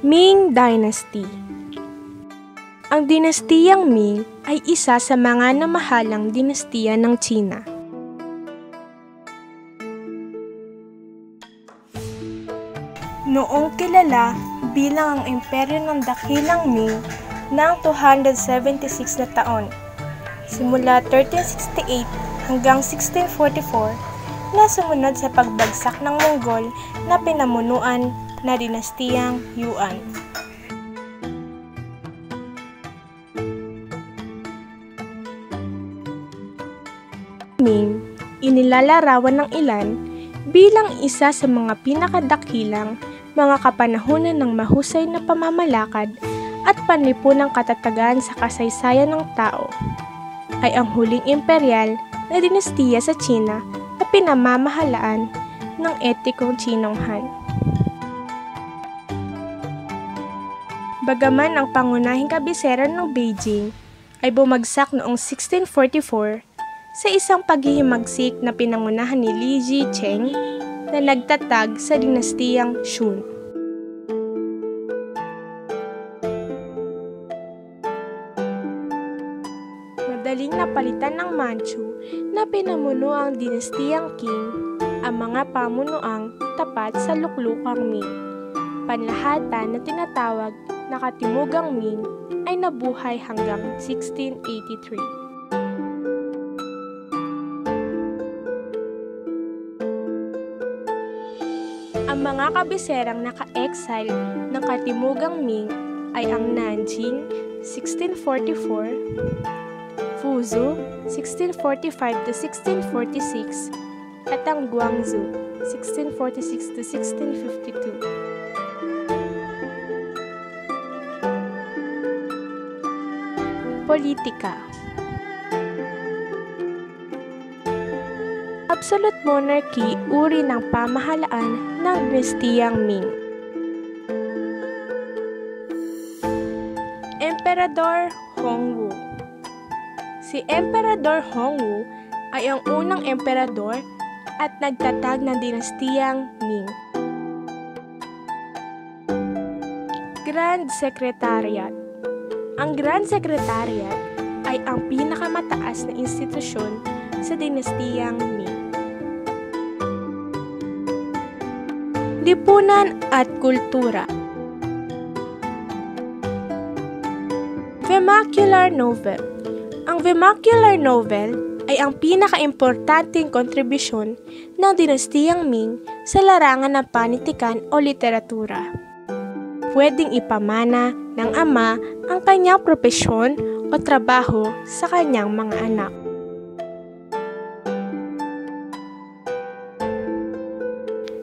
Ming Dynasty. Ang dinastiyang Ming ay isa sa mga namahalang dinastiya ng China. Noong kilala bilang ang imperyo ng dakilang Ming ng 276 na taon, simula 1368 hanggang 1644 na sumunod sa pagbagsak ng Mongol na pinamunuan na dinastiyang Yuan. Ming, inilalarawan ng ilan bilang isa sa mga pinakadakilang mga kapanahunan ng mahusay na pamamalakad at panlipunang katatagan sa kasaysayan ng tao. Ay ang huling imperyal na dinastiya sa China na pinamamahalaan ng etikong Chinong Han. Bagaman ang pangunahing kabisera ng Beijing ay bumagsak noong 1644 sa isang paghihimagsik na pinangunahan ni Li Zicheng na nagtatag sa dinastiyang Shun. Madaling napalitan ng Manchu na pinamuno ang dinastiyang Qing ang mga pamunuang tapat sa luklukang Ming. Panlahatan na tinatawag na Katimugang Ming ay nabuhay hanggang 1683. Ang mga kabiserang naka-exile ng Katimugang Ming ay ang Nanjing 1644, Fuzhou 1645-1646 at ang Guangzhou 1646-1652. Politika. Absolute monarchy, uri ng pamahalaan ng dinastiyang Ming. Emperador Hongwu. Si Emperador Hongwu ay ang unang emperador at nagtatag ng dinastiyang Ming. Grand Secretariat. Ang Grand Secretariat ay ang pinakamataas na institusyon sa dinastiyang Ming. Lipunan at kultura. Vernacular novel. Ang vernacular novel ay ang pinakaimportanteng kontribusyon ng dinastiyang Ming sa larangan ng panitikan o literatura. Pwedeng ipamana ng ama ang kanyang propesyon o trabaho sa kanyang mga anak.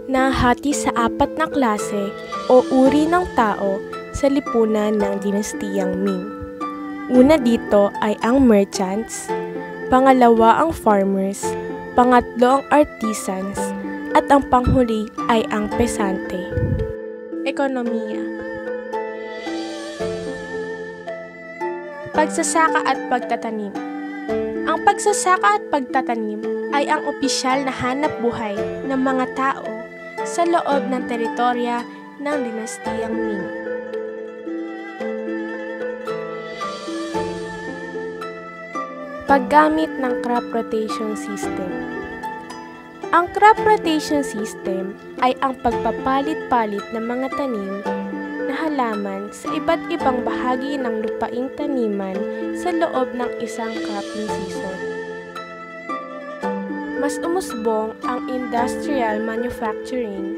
Nahati sa 4 na klase o uri ng tao sa lipunan ng dinastiyang Ming. Una dito ay ang merchants, pangalawa ang farmers, pangatlo ang artisans, at ang panghuli ay ang pesante. Ekonomiya. Pagsasaka at pagtatanim. Ang pagsasaka at pagtatanim ay ang opisyal na hanap buhay ng mga tao sa loob ng teritorya ng dinastiyang Ming. Paggamit ng crop rotation system. Ang crop rotation system ay ang pagpapalit-palit ng mga tanim na halaman sa iba't ibang bahagi ng lupaing taniman sa loob ng isang cropping season. Mas umusbong ang industrial manufacturing,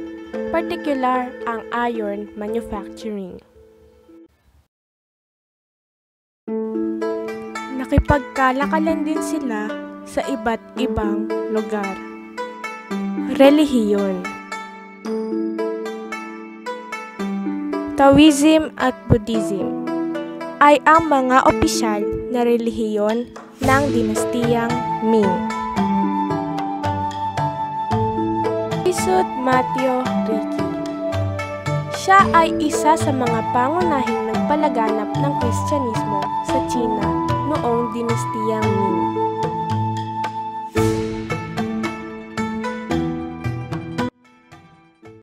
partikular ang iron manufacturing. Nakipagkalakalan din sila sa iba't ibang lugar. Relihiyon. Taoism at Buddhism ay ang mga opisyal na relihiyon ng dinastiyang Ming. Isut Mateo Ricci. Siya ay isa sa mga pangunahing nagpalaganap ng Kristyanismo sa China noong dinastiyang Ming.